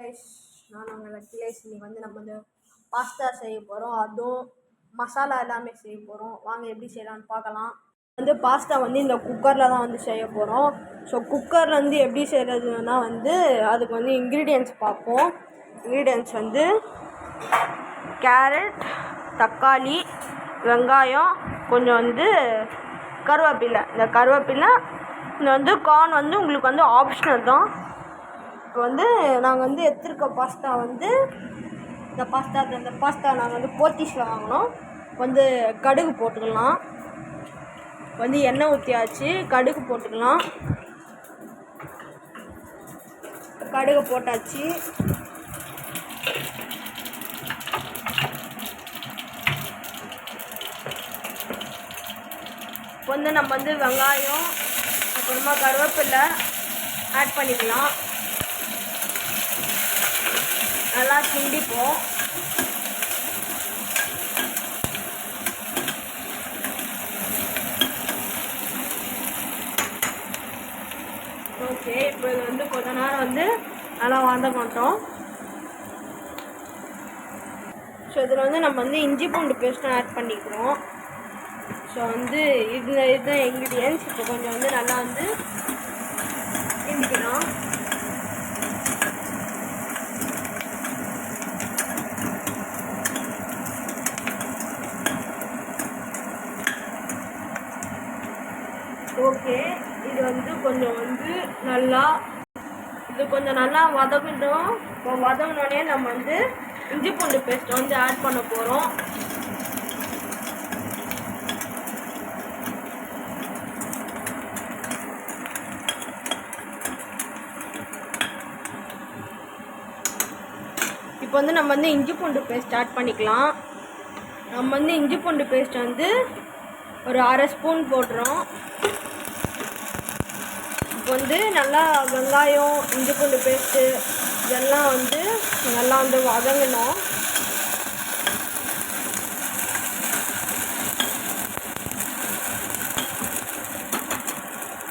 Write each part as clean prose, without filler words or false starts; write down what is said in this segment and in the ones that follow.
நான் உங்கள் அகிலேஷ். இன்னைக்கு வந்து நம்ம வந்து பாஸ்தா செய்ய போகிறோம். அதுவும் மசாலா எல்லாமே செய்ய போகிறோம். வாங்க எப்படி செய்யலான்னு பார்க்கலாம். வந்து பாஸ்தா வந்து இந்த குக்கரில் தான் வந்து செய்ய போகிறோம். ஸோ குக்கரில் வந்து எப்படி செய்கிறதுனா வந்து அதுக்கு வந்து இன்க்ரீடியன்ட்ஸ் பார்ப்போம். இன்க்ரீடியன்ட்ஸ் வந்து கேரட், தக்காளி, வெங்காயம், கொஞ்சம் வந்து கருவேப்பிலை. இந்த கருவேப்பிலை இந்த வந்து கார்ன் வந்து உங்களுக்கு வந்து ஆப்ஷனல் தான். இப்போ வந்து நாங்கள் வந்து எடுத்துருக்க பாஸ்தா வந்து இந்த பாஸ்தா நாங்கள் வந்து போத்தீஸில் வாங்கினோம். வந்து கடுகு போட்டுக்கலாம். வந்து எண்ணெய் ஊற்றியாச்சு, கடுகு போட்டுக்கலாம். கடுகு போட்டாச்சு. இப்போ வந்து நம்ம வந்து வெங்காயம் அப்புறமா கருவேப்பிலை ஆட் பண்ணிக்கலாம். நல்லா கிண்டிப்போம். ஓகே, இப்போ இது வந்து கொஞ்ச நேரம் வந்து நல்லா வதங்கட்டும். ஸோ இதில் வந்து நம்ம வந்து இஞ்சி பூண்டு பேஸ்ட்டும் ஆட் பண்ணிக்கிறோம். ஸோ வந்து இதுதான் இன்க்ரீடியன்ஸ். இப்போ கொஞ்சம் வந்து நல்லா வந்து கிண்டிக்கலாம். ஓகே, இது வந்து கொஞ்சம் வந்து நல்லா வதங்கட்டும். இப்போ வதங்கினோடனே நம்ம வந்து இஞ்சி பூண்டு பேஸ்ட்டை வந்து ஆட் பண்ண போகிறோம். இப்போ வந்து நம்ம வந்து இஞ்சி பூண்டு பேஸ்ட் ஆட் பண்ணிக்கலாம். நம்ம வந்து இஞ்சி பூண்டு பேஸ்ட் வந்து ஒரு 1/2 ஸ்பூன் போடுறோம். இப்போ வந்து நல்லா வெங்காயம், இஞ்சி பூண்டு பேஸ்ட்டு இதெல்லாம் வந்து நல்லா வந்து வதங்கணும்.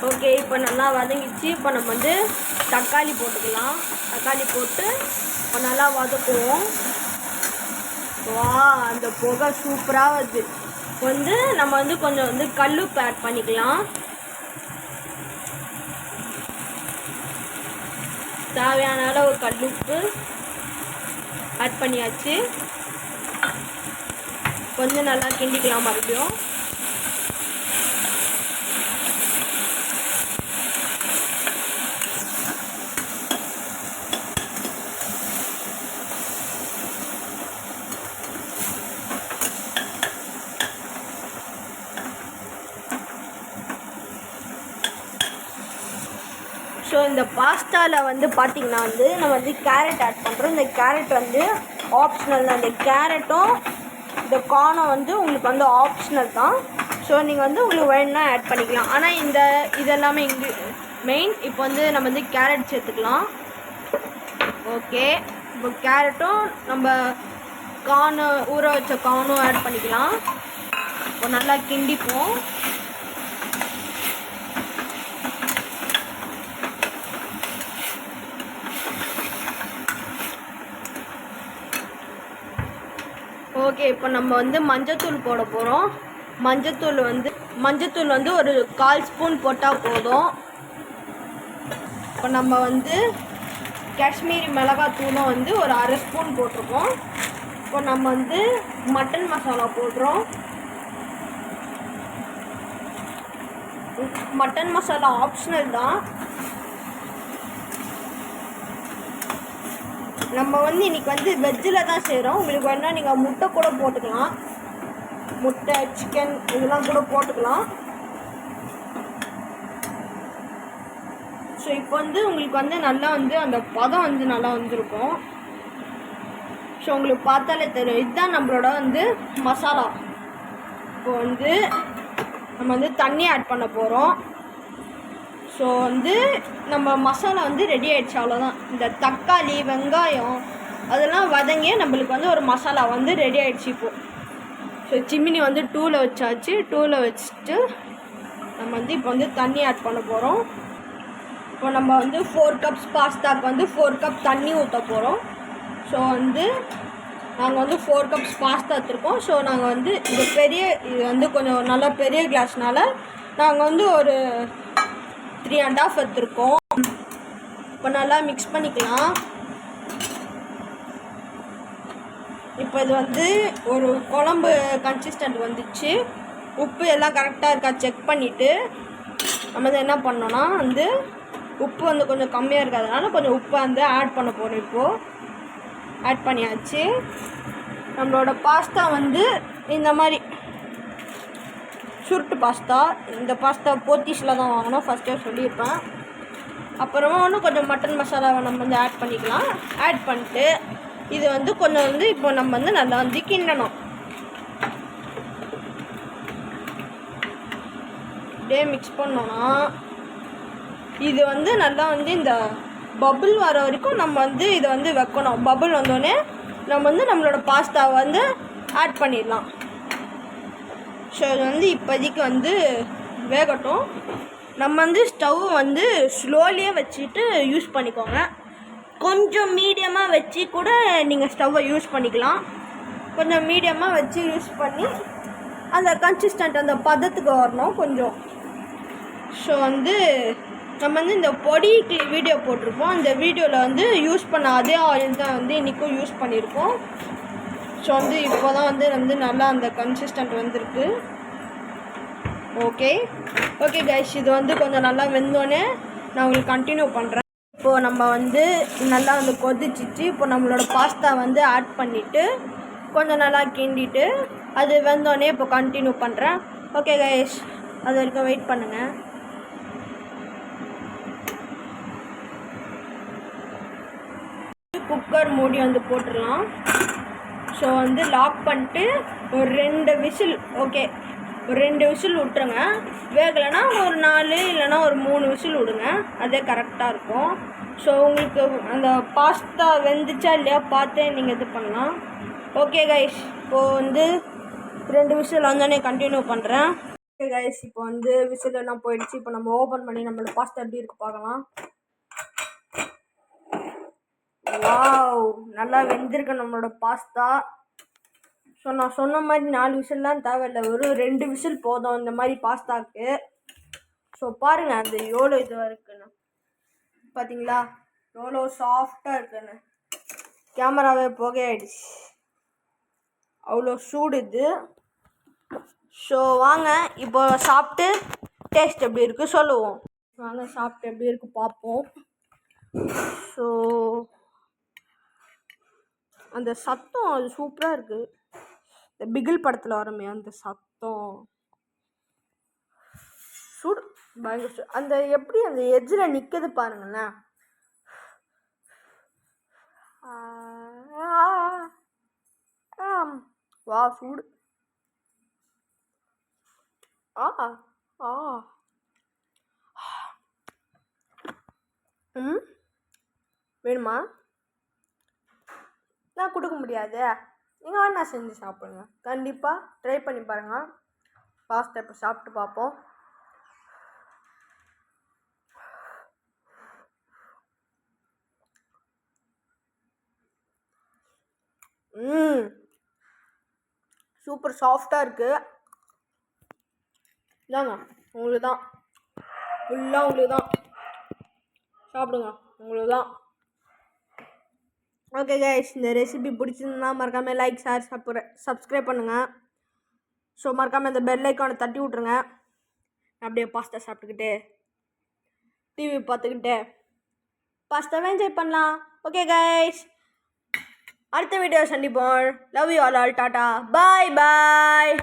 ஓகே, இப்போ நல்லா வதங்கிச்சு. இப்போ நம்ம வந்து தக்காளி போட்டுக்கலாம். தக்காளி போட்டு இப்போ நல்லா வதக்குவோம். வா, அந்த புகை சூப்பராக வருது. வந்து நம்ம வந்து கொஞ்சம் வந்து கல்லுப்பு ஆட் பண்ணிக்கலாம். தேவையான அளவு கல்லுப்பு ஆட் பண்ணியாச்சு. கொஞ்சம் நல்லா கிண்டிக்கலாம் மறுபடியும். ஸோ இந்த பாஸ்தாவில் வந்து பார்த்திங்கன்னா வந்து நம்ம வந்து கேரட் ஆட் பண்ணுறோம். இந்த கேரட் வந்து ஆப்ஷனல் தான். இந்த கேரட்டும் இந்த கார்னும் வந்து உங்களுக்கு வந்து ஆப்ஷனல் தான். ஸோ நீங்கள் வந்து உங்களுக்கு வேணும்னா ஆட் பண்ணிக்கலாம். ஆனால் இதெல்லாமே மெயின். இப்போ வந்து நம்ம வந்து கேரட் சேர்த்துக்கலாம். ஓகே, இப்போ கேரட்டும் நம்ம கார்னு ஊற வச்ச கார்னும் ஆட் பண்ணிக்கலாம். இப்போ நல்லா கிண்டிப்போம். ஓகே, இப்போ நம்ம வந்து மஞ்சத்தூள் போட போகிறோம். மஞ்சத்தூள் வந்து ஒரு 1/4 ஸ்பூன் போட்டால் போதும். இப்போ நம்ம வந்து காஷ்மீரி மிளகாத்தூளும் வந்து ஒரு 1/2 ஸ்பூன் போட்டிருக்கோம். இப்போ நம்ம வந்து மட்டன் மசாலா போடுறோம். மட்டன் மசாலா ஆப்ஷனல் தான். நம்ம வந்து இன்றைக்கி வந்து வெஜ்ஜில் தான் செய்கிறோம். உங்களுக்கு வேணால் நீங்கள் முட்டை கூட போட்டுக்கலாம். முட்டை, சிக்கன் இதெல்லாம் கூட போட்டுக்கலாம். ஸோ இப்போ வந்து உங்களுக்கு வந்து நல்லா வந்து அந்த பதம் வந்து நல்லா வந்திருக்கும். ஸோ உங்களுக்கு பார்த்தாலே தெரியும், இதுதான் நம்மளோட வந்து மசாலா. இப்போ வந்து நம்ம வந்து தண்ணி ஆட் பண்ண போகிறோம். ஸோ வந்து நம்ம மசாலா வந்து ரெடி ஆகிடுச்சு, அவ்வளோதான். இந்த தக்காளி, வெங்காயம் அதெல்லாம் வதங்கி நம்மளுக்கு வந்து ஒரு மசாலா வந்து ரெடி ஆகிடுச்சு. இப்போது ஸோ சிம்மினி வந்து 2ல் வச்சாச்சு. 2ல் வச்சுட்டு நம்ம வந்து இப்போ வந்து தண்ணி ஆட் பண்ண போகிறோம். இப்போ நம்ம வந்து 4 கப்ஸ் பாஸ்தாவுக்கு வந்து 4 கப் தண்ணி ஊற்ற போகிறோம். ஸோ வந்து நாங்கள் வந்து 4 கப்ஸ் பாஸ்தா எடுத்துருக்கோம். ஸோ நாங்கள் வந்து இது வந்து கொஞ்சம் நல்லா பெரிய கிளாஸ்னால நாங்கள் வந்து ஒரு 3.5 எடுத்துருக்கோம். இப்போ நல்லா மிக்ஸ் பண்ணிக்கலாம். இப்போ இது வந்து ஒரு குழம்பு கன்சிஸ்டன்ட் வந்துச்சு. உப்பு எல்லாம் கரெக்டாக இருக்கா செக் பண்ணிவிட்டு நம்ம வந்து என்ன பண்ணோன்னா வந்து உப்பு வந்து கொஞ்சம் கம்மியாக இருக்கிறதுனால கொஞ்சம் உப்பை வந்து ஆட் பண்ண போகிறோம். இப்போது ஆட் பண்ணியாச்சு. நம்மளோட பாஸ்தா வந்து இந்த மாதிரி சுருட்டு பாஸ்தா. இந்த பாஸ்தா போத்தீஸில் தான் வாங்கினோம், ஃபஸ்ட்டே சொல்லியிருப்பேன். அப்புறமா இன்னும் கொஞ்சம் மட்டன் மசாலாவை நம்ம வந்து ஆட் பண்ணிக்கலாம். ஆட் பண்ணிட்டு இது வந்து கொஞ்சம் வந்து இப்போ நம்ம வந்து நல்லா வந்து கிண்டணும். அப்படியே மிக்ஸ் பண்ணோன்னா இது வந்து நல்லா வந்து இந்த பபுள் வர வரைக்கும் நம்ம வந்து இதை வந்து வைக்கணும். பபுள் வந்தோடனே நம்ம வந்து நம்மளோட பாஸ்தாவை வந்து ஆட் பண்ணிடலாம். ஸோ இது வந்து இப்போதைக்கு வந்து வேகட்டும். நம்ம வந்து ஸ்டவ் வந்து ஸ்லோலியே வச்சுட்டு யூஸ் பண்ணிக்கோங்க. கொஞ்சம் மீடியமாக வச்சு கூட நீங்கள் ஸ்டவ்வை யூஸ் பண்ணிக்கலாம். கொஞ்சம் மீடியமாக வச்சு யூஸ் பண்ணி அந்த கன்சிஸ்டன்ட் அந்த பதத்துக்கு வரணும் கொஞ்சம். ஸோ வந்து நம்ம வந்து இந்த பொடிக்கு வீடியோ போட்டிருப்போம். அந்த வீடியோவில் வந்து யூஸ் பண்ண அதே ஆயில் தான் வந்து இன்றைக்கும் யூஸ் பண்ணியிருக்கோம். ஸோ வந்து இப்போ தான் வந்து நல்லா அந்த கன்சிஸ்டன்ட் வந்திருக்கு. ஓகே கைஸ், இது வந்து கொஞ்சம் நல்லா வெந்தோடனே நான் உங்களுக்கு கண்டினியூ பண்ணுறேன். இப்போது நம்ம வந்து நல்லா வந்து கொதிச்சிச்சு. இப்போ நம்மளோட பாஸ்தா வந்து ஆட் பண்ணிவிட்டு கொஞ்சம் நல்லா கிண்டிட்டு அது வெந்தோடனே இப்போ கண்டினியூ பண்ணுறேன். ஓகே கைஸ், அது வரைக்கும் வெயிட் பண்ணுங்கள். குக்கர் மூடி வந்து போட்டுடலாம். ஸோ வந்து லாக் பண்ணிட்டு ஒரு 2 விசில், ஒரு 2 விசில் விட்டுருங்க. வேகலைன்னா ஒரு 4 இல்லைன்னா ஒரு 3 விசில் விடுங்க, அதே கரெக்டாக இருக்கும். ஸோ உங்களுக்கு அந்த பாஸ்தா வெந்துச்சா இல்லையா பார்த்து நீங்கள் இது பண்ணலாம். ஓகே கைஸ், இப்போது வந்து 2 விசில் வந்தோடனே கண்டினியூ பண்ணுறேன். ஓகே கைஸ், இப்போ வந்து விசில் எல்லாம் போயிடுச்சு. இப்போ நம்ம ஓப்பன் பண்ணி நம்மளோட பாஸ்தா எப்படி இருக்குது பார்க்கலாம். வாவ், நல்லா வெந்திருக்கு நம்மளோட பாஸ்தா. ஸோ நான் சொன்ன மாதிரி 4 விசில்லாம் தேவையில்லை, வெறும் 2 விசில் போதும் இந்த மாதிரி பாஸ்தாவுக்கு. ஸோ பாருங்கள் அது எவ்வளோ இதுவாக இருக்குன்னு, பார்த்தீங்களா எவ்வளோ சாஃப்டாக இருக்குன்னு. கேமராவே புகையாயிடுச்சு, அவ்வளோ சூடு இது. ஸோ வாங்க இப்போ சாப்பிட்டு டேஸ்ட் எப்படி இருக்குது சொல்லுவோம். வாங்க சாப்பிட்டு எப்படி இருக்குது பார்ப்போம். ஸோ அந்த சத்தம் அது சூப்பராக இருக்குது. இந்த பிகில் படத்தில் வரமே அந்த சத்தம் சூடு பயங்கர அந்த எப்படி அந்த எட்ஜில் நிற்குது பாருங்களேன். வா சூடு. வேணுமா? நான் கொடுக்க முடியாது, நீங்கள் வேணா செஞ்சு சாப்பிடுங்க. கண்டிப்பாக ட்ரை பண்ணி பாருங்கள். பாஸ்தா இப்போ சாப்பிட்டு பார்ப்போம். சூப்பர் சாஃப்டாக இருக்குது. இதாங்க உங்களுக்கு தான், ஃபுல்லாக உங்களுக்கு தான், சாப்பிடுங்க உங்களுக்கு தான். ஓகே கைஸ், இந்த ரெசிபி பிடிச்சிருந்தா மறக்காமல் லைக், ஷேர், சப்ஸ்கிரைப் பண்ணுங்கள். ஸோ மறக்காமல் இந்த பெல் ஐக்கானை தட்டி விட்ருங்க. அப்படியே பாஸ்தா சாப்பிட்டுக்கிட்டு டிவி பார்த்துக்கிட்டு பாஸ்தாவை என்ஜாய் பண்ணலாம். ஓகே கைஸ், அடுத்த வீடியோ சந்திப்போம். Love you all. Tata, bye bye.